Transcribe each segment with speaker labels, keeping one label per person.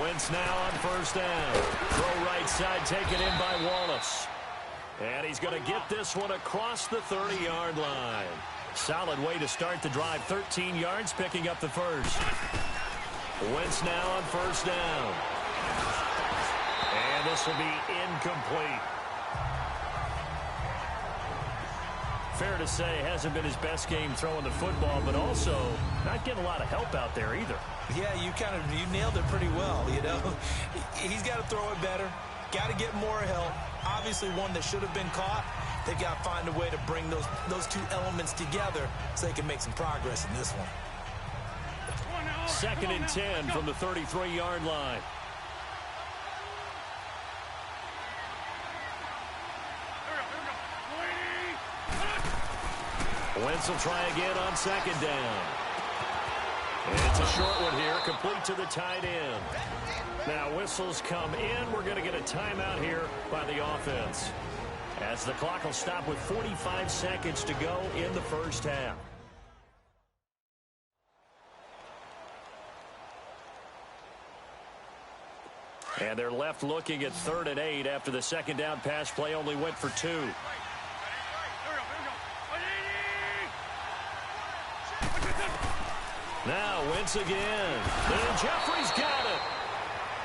Speaker 1: Wentz now on first down. Throw right side taken in by Wallace. And he's going to get this one across the 30-yard line. Solid way to start the drive. 13 yards, picking up the first. Wentz now on first down. And this will be incomplete. Fair to say, hasn't been his best game throwing the football, but also not getting a lot of help out there either.
Speaker 2: Yeah, you nailed it pretty well, you know. He's got to throw it better, got to get more help. Obviously one that should have been caught. They've got to find a way to bring those two elements together so they can make some progress in this one.
Speaker 1: 2nd and 10 from the 33-yard line. Wentz will try again on 2nd down. It's a short one here, complete to the tight end. Now whistles come in. We're going to get a timeout here by the offense, as the clock will stop with 45 seconds to go in the first half. And they're left looking at 3rd and 8 after the 2nd down pass play only went for 2. Now Wentz again. And Jeffrey's got it.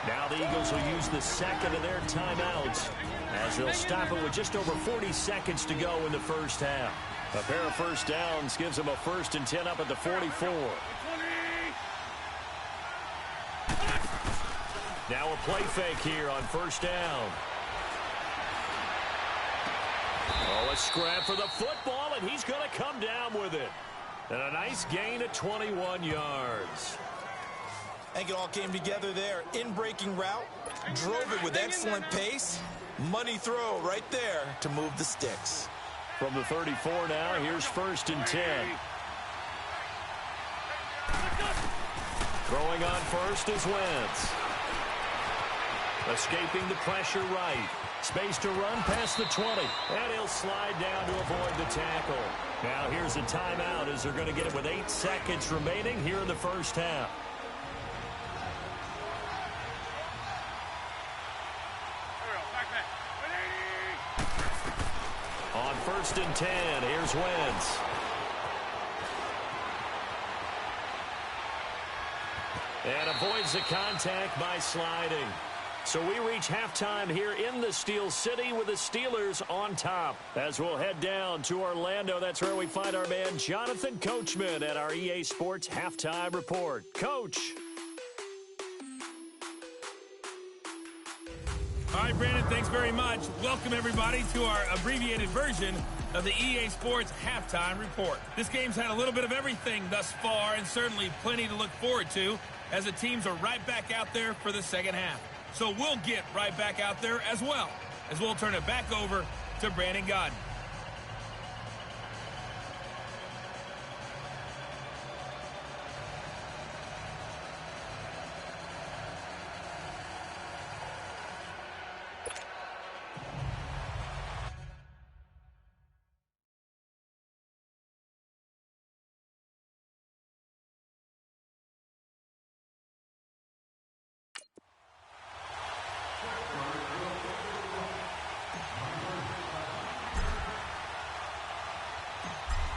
Speaker 1: Now the Eagles will use the second of their timeouts, as they'll stop it with just over 40 seconds to go in the first half. A pair of first downs gives them a 1st and 10 up at the 44. Now a play fake here on first down. Oh, a scrap for the football, and he's going to come down with it. And a nice gain of 21 yards.
Speaker 2: I think it all came together there. In-breaking route, drove it with excellent pace. Money throw right there to move the sticks.
Speaker 1: From the 34 now, here's 1st and 10. Throwing on first is Wentz. Escaping the pressure right. Space to run past the 20. And he'll slide down to avoid the tackle. Now here's a timeout, as they're going to get it with 8 seconds remaining here in the first half. On 1st and 10, here's Wentz. And avoids the contact by sliding. So we reach halftime here in the Steel City with the Steelers on top. As we'll head down to Orlando, that's where we find our man Jonathan Coachman at our EA Sports Halftime Report. Coach.
Speaker 3: All right, Brandon, thanks very much. Welcome, everybody, to our abbreviated version of the EA Sports Halftime Report. This game's had a little bit of everything thus far, and certainly plenty to look forward to, as the teams are right back out there for the second half. So we'll get right back out there as well, as we'll turn it back over to Brandon Gaudin.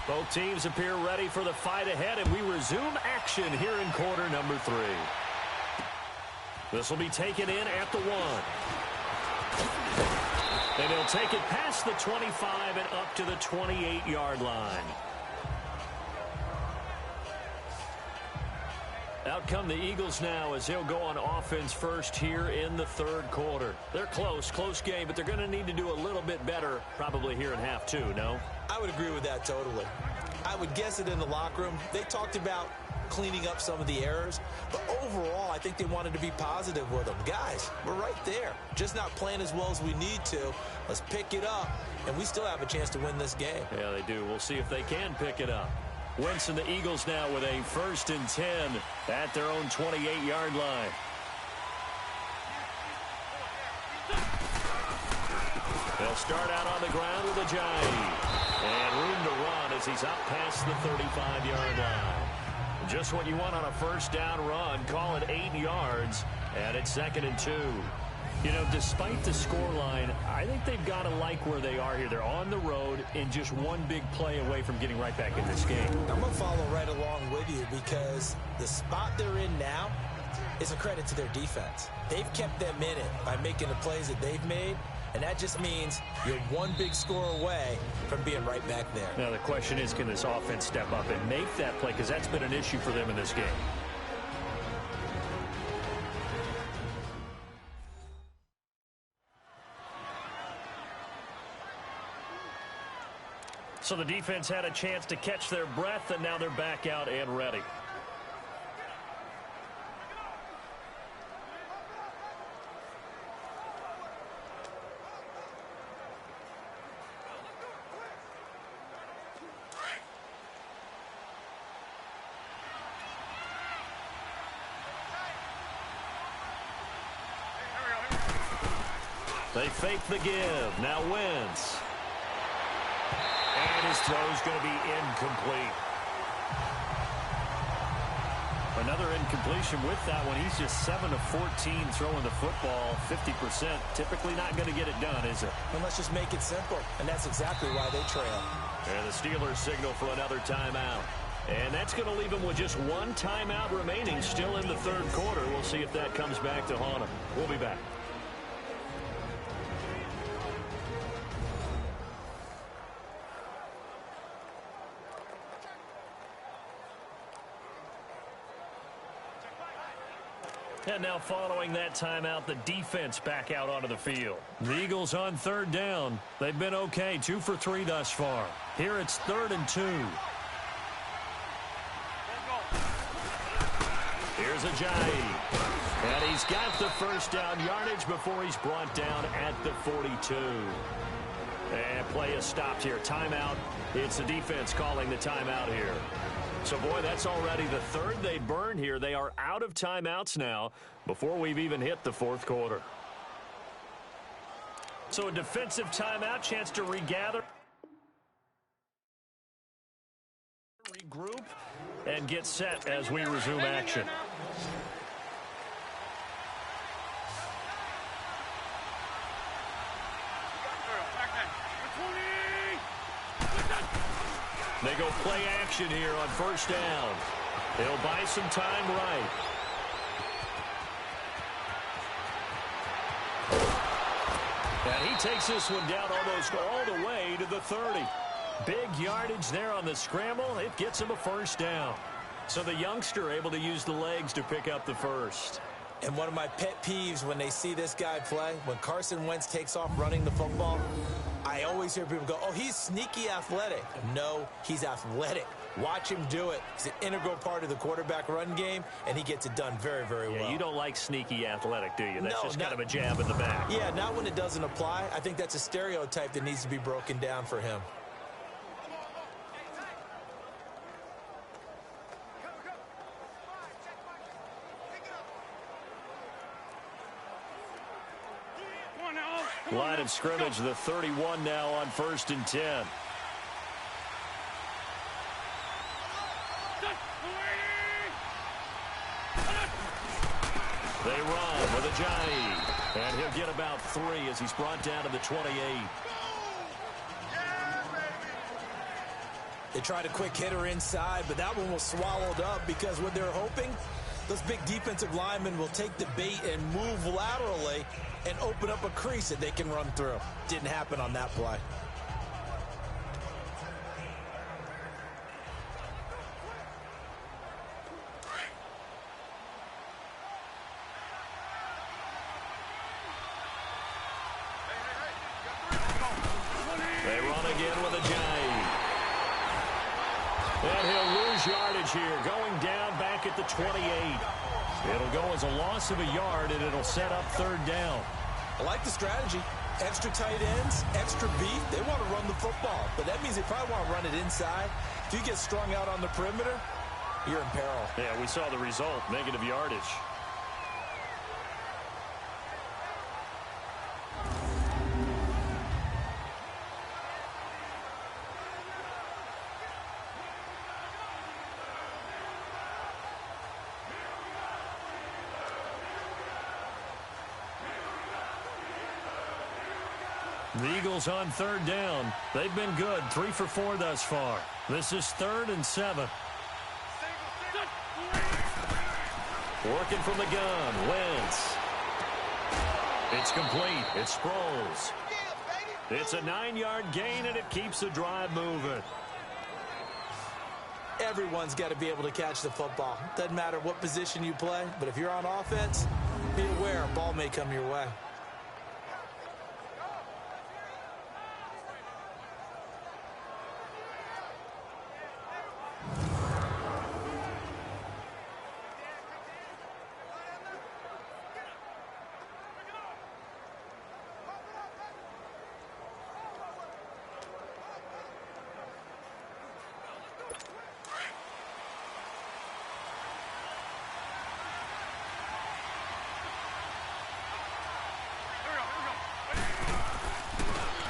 Speaker 1: Both teams appear ready for the fight ahead, and we resume action here in quarter number 3. This will be taken in at the 1. And he'll take it past the 25 and up to the 28-yard line. Out come the Eagles now, as they'll go on offense first here in the 3rd quarter. They're close game, but they're going to need to do a little bit better probably here in half 2, no?
Speaker 2: I would agree with that totally. I would guess it in the locker room. They talked about cleaning up some of the errors, but overall, I think they wanted to be positive with them. Guys, we're right there. Just not playing as well as we need to. Let's pick it up, and we still have a chance to win this game.
Speaker 1: Yeah, they do. We'll see if they can pick it up. Wentz and the Eagles now with a 1st and 10 at their own 28-yard line. They'll start out on the ground with Ajayi. And room to run as he's up past the 35-yard line. Just what you want on a first down run. Call it 8 yards. And it's 2nd and 2. You know, despite the scoreline, I think they've got to like where they are here. They're on the road and just one big play away from getting right back in this game.
Speaker 2: I'm going to follow right along with you because the spot they're in now is a credit to their defense. They've kept them in it by making the plays that they've made, and that just means you're one big score away from being right back there.
Speaker 1: Now, the question is, can this offense step up and make that play? Because that's been an issue for them in this game. So the defense had a chance to catch their breath, and now they're back out and ready. They fake the give. Now Wentz. And his throw's going to be incomplete. Another incompletion with that one. He's just 7 of 14 throwing the football. 50%. Typically not going to get it done, is it?
Speaker 2: And let's just make it simple. And that's exactly why they trail.
Speaker 1: And the Steelers signal for another timeout. And that's going to leave them with just one timeout remaining still in the third quarter. We'll see if that comes back to haunt them. We'll be back. And now following that timeout, the defense back out onto the field. The Eagles on 3rd down. They've been okay, 2 for 3 thus far. Here it's 3rd and 2. Here's Ajayi. And he's got the first down yardage before he's brought down at the 42. And play is stopped here. Timeout. It's the defense calling the timeout here. So, boy, that's already the third they burned here. They are out of timeouts now before we've even hit the fourth quarter. So a defensive timeout, chance to regather, regroup, and get set as we resume action. They go play action here on 1st down. They'll buy some time right. And he takes this one down almost all the way to the 30. Big yardage there on the scramble. It gets him a 1st down. So the youngster able to use the legs to pick up the first.
Speaker 2: And one of my pet peeves when they see this guy play, when Carson Wentz takes off running the football, I always hear people go, oh, he's sneaky athletic. No, he's athletic. Watch him do it. It's an integral part of the quarterback run game, and he gets it done very, very well.
Speaker 1: Yeah, you don't like sneaky athletic, do you? That's
Speaker 2: no,
Speaker 1: just kind of a jab in the back.
Speaker 2: Yeah, not when it doesn't apply. I think that's a stereotype that needs to be broken down for him.
Speaker 1: Line of scrimmage, the 31 now on 1st and 10. They run with Ajayi. And he'll get about 3 as he's brought down to the 28.
Speaker 2: They tried a quick hitter inside, but that one was swallowed up because what they're hoping, those big defensive linemen will take the bait and move laterally and open up a crease that they can run through. Didn't happen on that play.
Speaker 1: They run again with Ajayi. And he'll lose yardage here, going down back at the 28. It'll go as a loss of a yard, and it'll set up 3rd down.
Speaker 2: I like the strategy. Extra tight ends, extra beef. They want to run the football, but that means they probably want to run it inside. If you get strung out on the perimeter, you're in peril.
Speaker 1: Yeah, we saw the result, negative yardage. The Eagles on third down. They've been good, 3 for 4 thus far. This is 3rd and 7. Working from the gun, Wentz. It's complete. It's Sproles. It's a 9-yard gain, and it keeps the drive moving.
Speaker 2: Everyone's got to be able to catch the football. Doesn't matter what position you play, but if you're on offense, be aware a ball may come your way.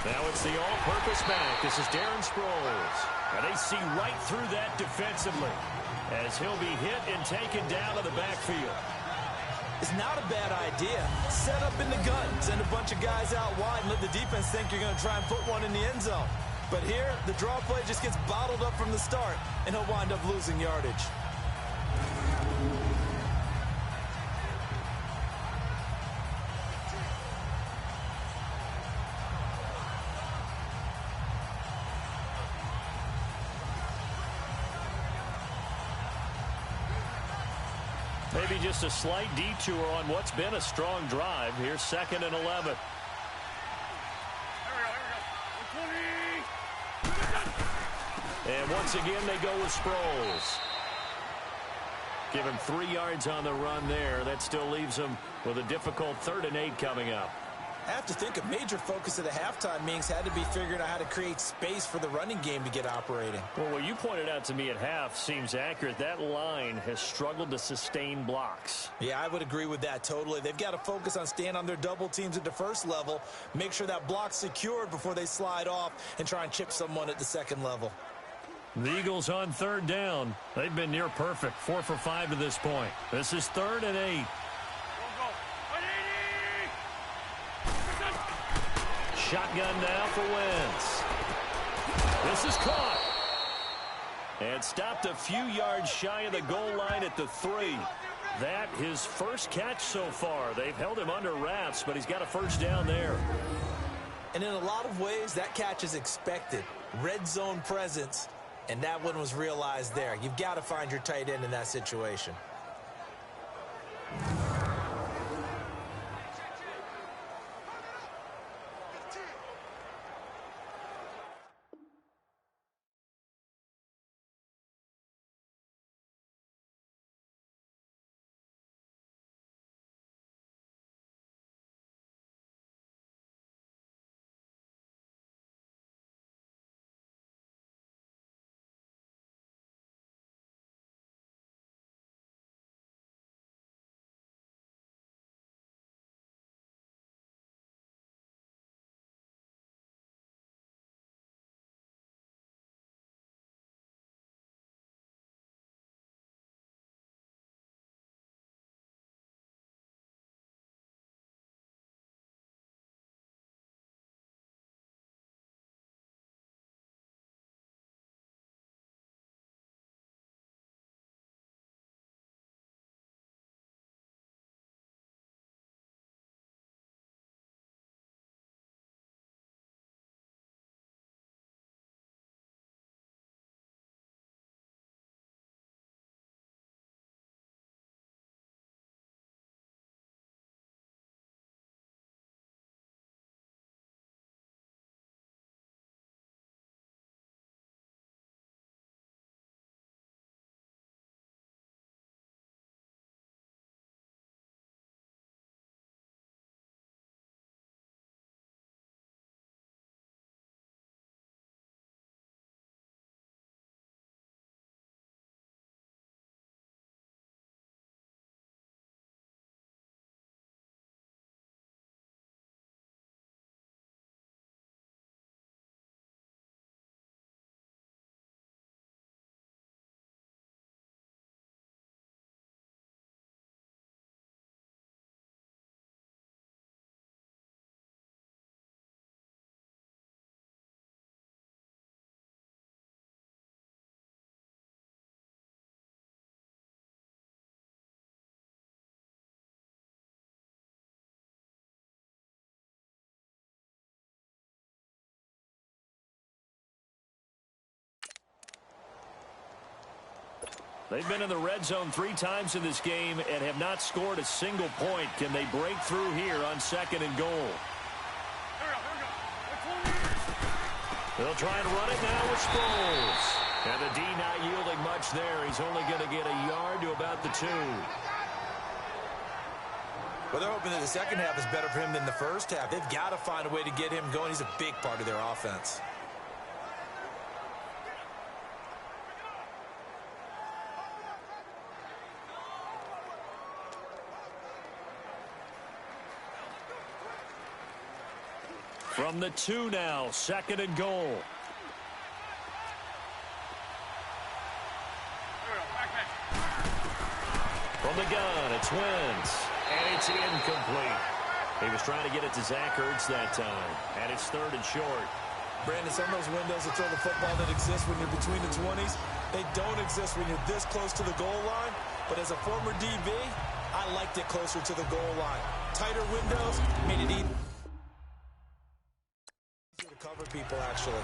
Speaker 1: Now it's the all-purpose back. This is Darren Sproles. And they see right through that defensively as he'll be hit and taken down to the backfield.
Speaker 2: It's not a bad idea. Set up in the gun. Send a bunch of guys out wide and let the defense think you're going to try and put one in the end zone. But here, the draw play just gets bottled up from the start, and he'll wind up losing yardage.
Speaker 1: Maybe just a slight detour on what's been a strong drive. Here's 2nd and 11. And once again, they go with Sproles. Give him 3 yards on the run there. That still leaves him with a difficult 3rd and 8 coming up.
Speaker 2: I have to think a major focus of the halftime meetings had to be figuring out how to create space for the running game to get operating.
Speaker 1: Well, what you pointed out to me at half seems accurate. That line has struggled to sustain blocks.
Speaker 2: Yeah, I would agree with that totally. They've got to focus on staying on their double teams at the first level, make sure that block's secured before they slide off and try and chip someone at the second level.
Speaker 1: The Eagles on 3rd down. They've been near perfect, 4 for 5 to this point. This is 3rd and 8. Shotgun now for Wentz. This is caught. And stopped a few yards shy of the goal line at the 3. That his first catch so far. They've held him under wraps, but he's got a first down there.
Speaker 2: And in a lot of ways, that catch is expected. Red zone presence, and that one was realized there. You've got to find your tight end in that situation.
Speaker 1: They've been in the red zone 3 times in this game and have not scored a single point. Can they break through here on 2nd and goal? They'll try and run it now with Sproles. And the D not yielding much there. He's only going to get a yard to about the 2.
Speaker 2: Well, they're hoping that the second half is better for him than the first half. They've got to find a way to get him going. He's a big part of their offense.
Speaker 1: From the 2 now, 2nd and goal. From the gun, it's Wentz. And it's incomplete. He was trying to get it to Zach Ertz that time. And it's 3rd and short.
Speaker 2: Brandon, some of those windows to throw the football that exist when you're between the 20s, they don't exist when you're this close to the goal line. But as a former DB, I liked it closer to the goal line. Tighter windows made it easier to cover people, actually.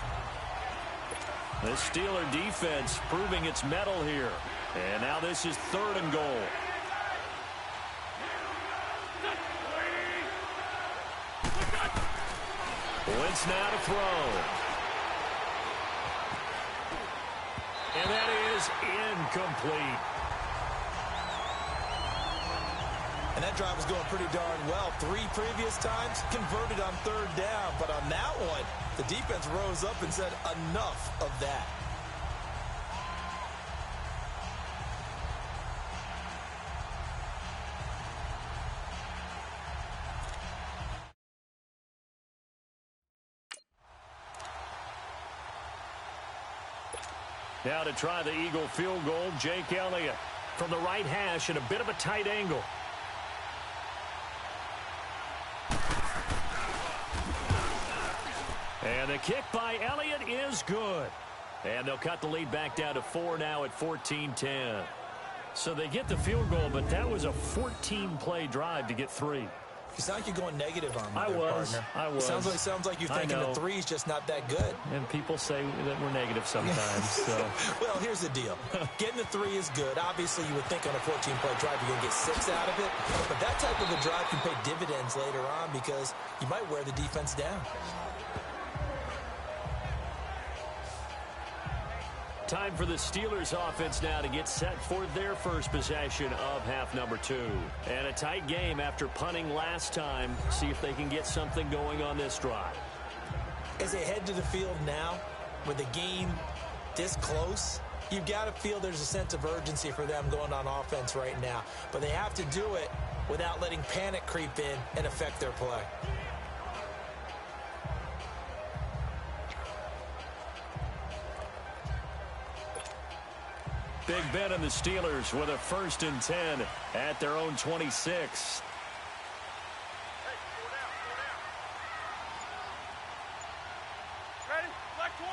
Speaker 1: The Steeler defense proving its mettle here. And now this is 3rd and goal. Wentz now to throw. And that is incomplete.
Speaker 2: And that drive was going pretty darn well. 3 previous times converted on 3rd down. But on that one, the defense rose up and said, enough of that.
Speaker 1: Now to try the Eagle field goal, Jake Elliott from the right hash at a bit of a tight angle. And the kick by Elliott is good. And they'll cut the lead back down to 4 now at 14-10. So they get the field goal, but that was a 14-play drive to get 3.
Speaker 2: You sound like you're going negative on me,
Speaker 1: I was.
Speaker 2: Sounds like you're thinking the 3's just not that good.
Speaker 1: And people say that we're negative sometimes. So.
Speaker 2: Well, here's the deal. Getting the 3 is good. Obviously, you would think on a 14-play drive you're going to get 6 out of it. But that type of a drive can pay dividends later on because you might wear the defense down.
Speaker 1: Time for the Steelers offense now to get set for their first possession of half number 2. And a tight game after punting last time. See if they can get something going on this drive.
Speaker 2: As they head to the field now, with the game this close, you've got to feel there's a sense of urgency for them going on offense right now. But they have to do it without letting panic creep in and affect their play.
Speaker 1: Big Ben and the Steelers with a 1st and 10 at their own 26.
Speaker 4: Ready? Black 20.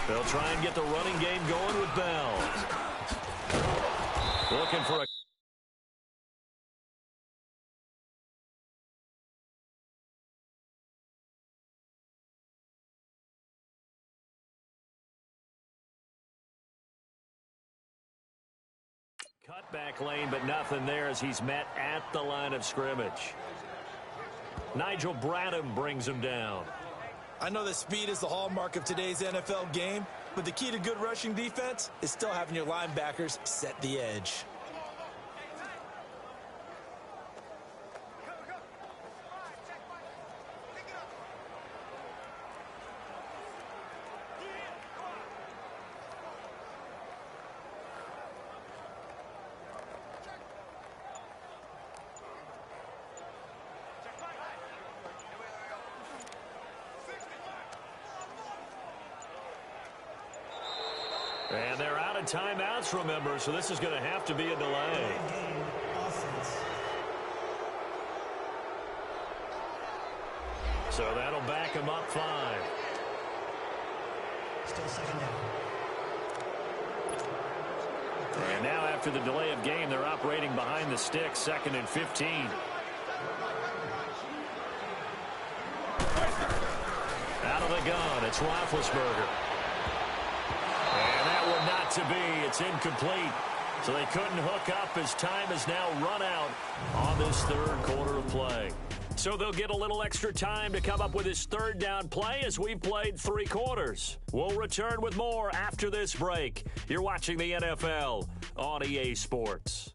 Speaker 1: They'll try and get the running game going with Bell. Looking for a cutback lane, but nothing there as he's met at the line of scrimmage. Nigel Bradham brings him down.
Speaker 2: I know that speed is the hallmark of today's NFL game, but the key to good rushing defense is still having your linebackers set the edge.
Speaker 1: And they're out of timeouts, remember, so this is going to have to be a delay. So that'll back him up 5.
Speaker 5: Still 2nd down.
Speaker 1: And now after the delay of game, they're operating behind the sticks, 2nd and 15. Out of the gun, it's Roethlisberger. And that one not to be. It's incomplete. So they couldn't hook up as time has now run out on this third quarter of play. So they'll get a little extra time to come up with his third down play as we've played 3 quarters. We'll return with more after this break. You're watching the NFL on EA Sports.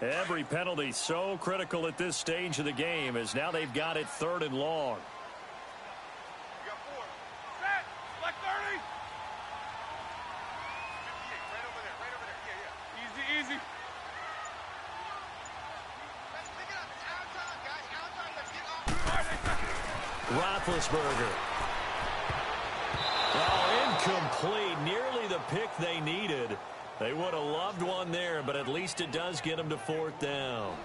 Speaker 1: Every penalty so critical at this stage of the game, as now they've got it 3rd and long.
Speaker 4: You got 4. Set. Select 30. 58. Right over there. Right over there. Yeah. Easy, easy. Let's pick it up. It's our time, guys. Our time. Let's get off.
Speaker 1: Roethlisberger. Oh, incomplete. Nearly the pick they needed. They would have loved one there, but at least it does get them to 4th down.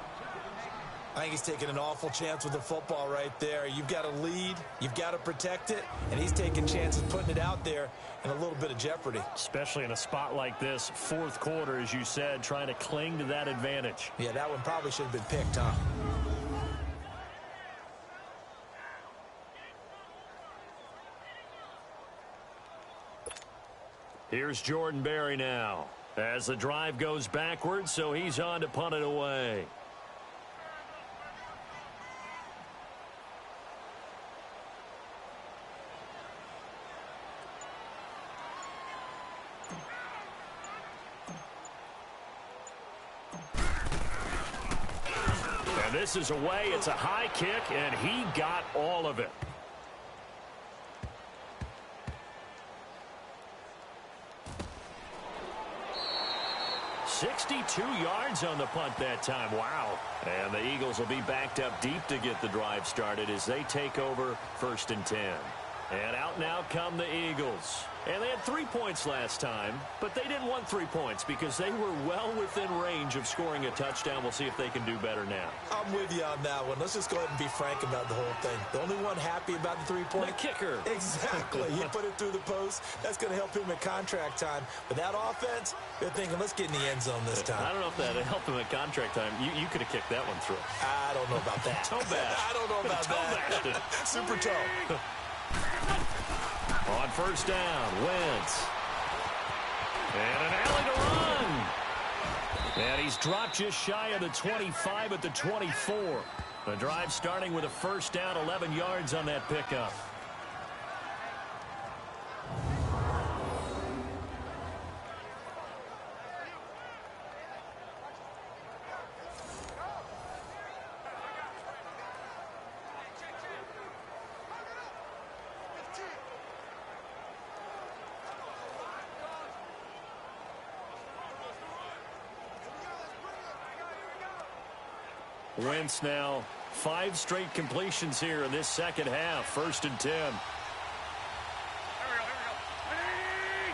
Speaker 2: I think he's taking an awful chance with the football right there. You've got to lead, you've got to protect it, and he's taking chances putting it out there in a little bit of jeopardy.
Speaker 1: Especially in a spot like this, 4th quarter, as you said, trying to cling to that advantage.
Speaker 2: Yeah, that one probably should have been picked, huh?
Speaker 1: Here's Jordan Berry now, as the drive goes backwards, so he's on to punt it away. And this is away. It's a high kick, and he got all of it. 62 yards on the punt that time. Wow. And the Eagles will be backed up deep to get the drive started as they take over 1st and 10. And out now come the Eagles. And they had 3 points last time, but they didn't want 3 points because they were well within range of scoring a touchdown. We'll see if they can do better now.
Speaker 2: I'm with you on that one. Let's just go ahead and be frank about the whole thing. The only one happy about the 3-point?
Speaker 1: The kicker.
Speaker 2: Exactly. He put it through the post. That's going to help him at contract time. But that offense, they're thinking, let's get in the end zone this time.
Speaker 1: I don't know if that helped him at contract time. You could have kicked that one through.
Speaker 2: I don't know about that.
Speaker 1: Toe bash.
Speaker 2: I don't know about that. Super toe.
Speaker 1: On 1st down, Wentz. And an alley to run. And he's dropped just shy of the 25 at the 24. The drive starting with a 1st down, 11 yards on that pickup. Wentz now 5 straight completions here in this second half. 1st and 10.
Speaker 4: Here we go. Ready?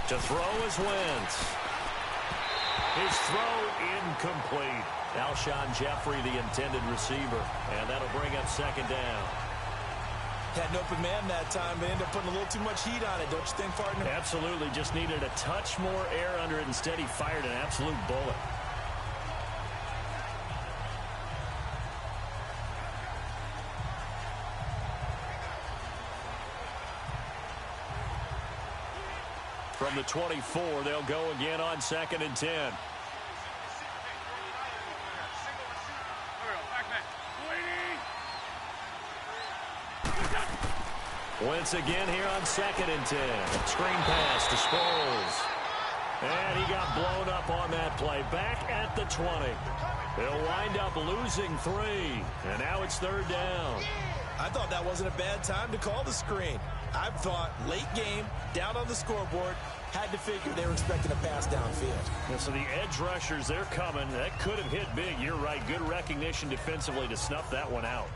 Speaker 1: To throw is Wentz. His throw incomplete. Alshon Jeffrey, the intended receiver. And that'll bring up 2nd down.
Speaker 2: Had an open man that time, but ended up putting a little too much heat on it, don't you think, partner?
Speaker 1: Absolutely. Just needed a touch more air under it. Instead, he fired an absolute bullet. From the 24, they'll go again on 2nd and 10. Wentz again here on 2nd and 10. Screen pass to Sproles. And he got blown up on that play. Back at the 20. They'll wind up losing 3. And now it's 3rd down.
Speaker 2: I thought that wasn't a bad time to call the screen. I thought late game, down on the scoreboard, had to figure they were expecting a pass downfield.
Speaker 1: And so the edge rushers, they're coming. That could have hit big. You're right. Good recognition defensively to snuff that one out.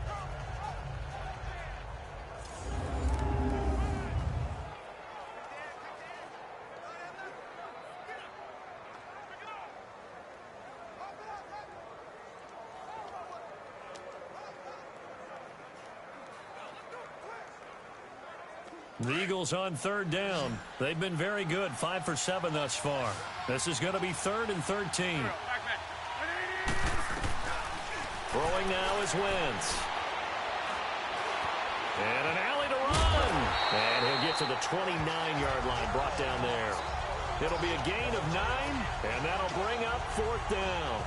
Speaker 1: The Eagles on 3rd down. They've been very good, 5 for 7 thus far. This is going to be 3rd and 13. Throwing now is Wentz. And an alley to run. And he'll get to the 29-yard line, brought down there. It'll be a gain of 9, and that'll bring up 4th down.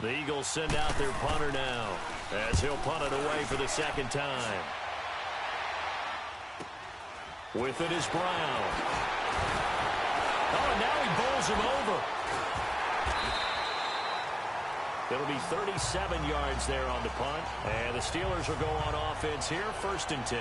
Speaker 1: The Eagles send out their punter now as he'll punt it away for the second time. With it is Brown. Oh, and now he bowls him over. It'll be 37 yards there on the punt. And the Steelers will go on offense here, 1st and 10.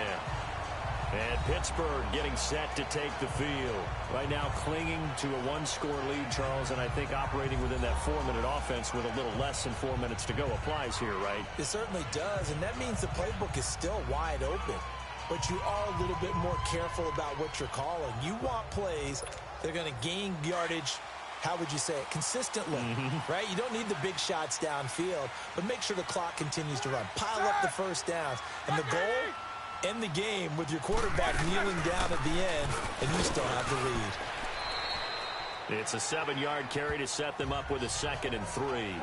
Speaker 1: And Pittsburgh getting set to take the field. Right now clinging to a one-score lead, Charles, and I think operating within that 4-minute offense with a little less than 4 minutes to go applies here, right?
Speaker 2: It certainly does, and that means the playbook is still wide open. But you are a little bit more careful about what you're calling. You want plays that are going to gain yardage, how would you say it, consistently, right? You don't need the big shots downfield, but make sure the clock continues to run. Pile up the first downs, and the goal, end the game with your quarterback kneeling down at the end, and you still have the lead.
Speaker 1: It's a 7-yard carry to set them up with a 2nd and 3.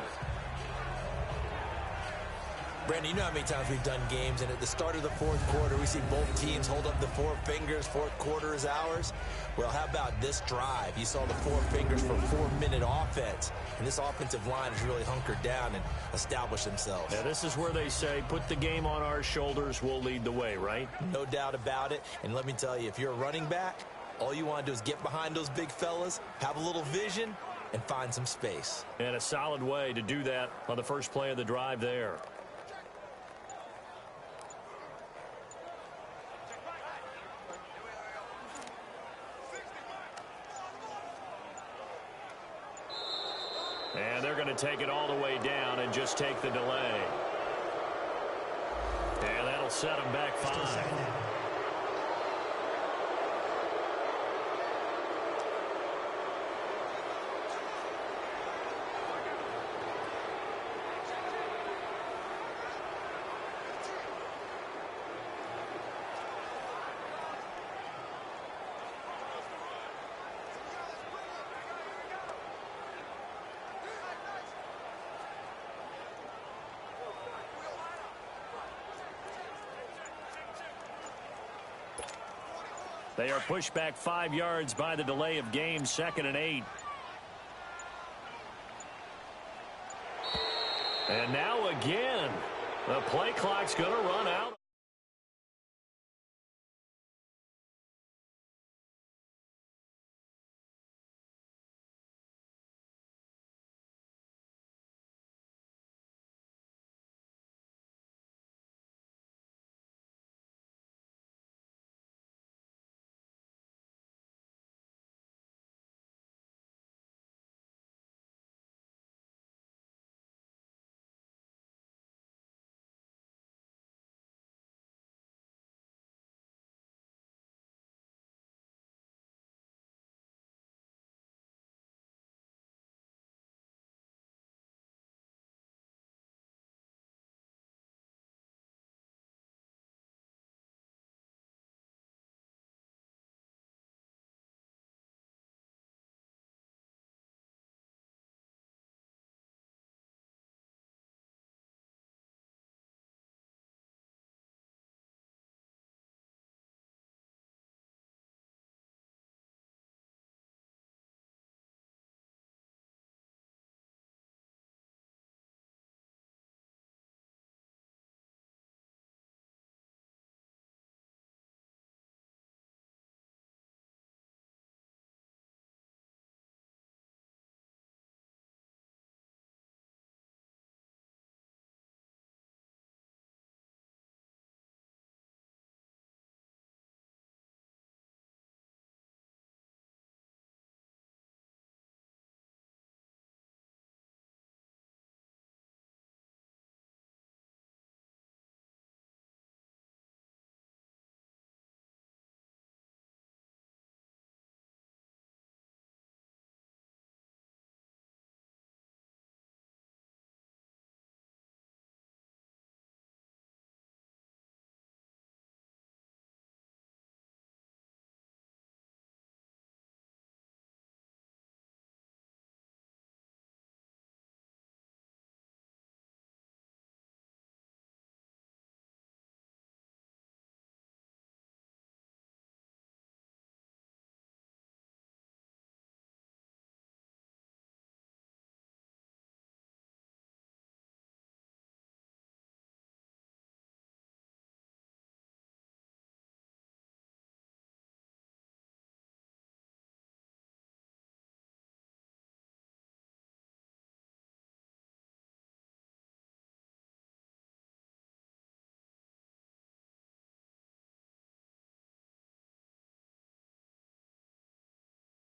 Speaker 2: Brandon, you know how many times we've done games, and at the start of the 4th quarter, we see both teams hold up the 4 fingers, 4th quarter is ours. Well, how about this drive? You saw the 4 fingers for 4-minute offense, and this offensive line has really hunkered down and established themselves.
Speaker 1: Yeah, this is where they say, put the game on our shoulders, we'll lead the way, right?
Speaker 2: No doubt about it, and let me tell you, if you're a running back, all you want to do is get behind those big fellas, have a little vision, and find some space.
Speaker 1: And a solid way to do that on the first play of the drive there. And they're going to take it all the way down and just take the delay. And that'll set them back 5. They are pushed back 5 yards by the delay of game, 2nd and 8. And now again, the play clock's going to run out.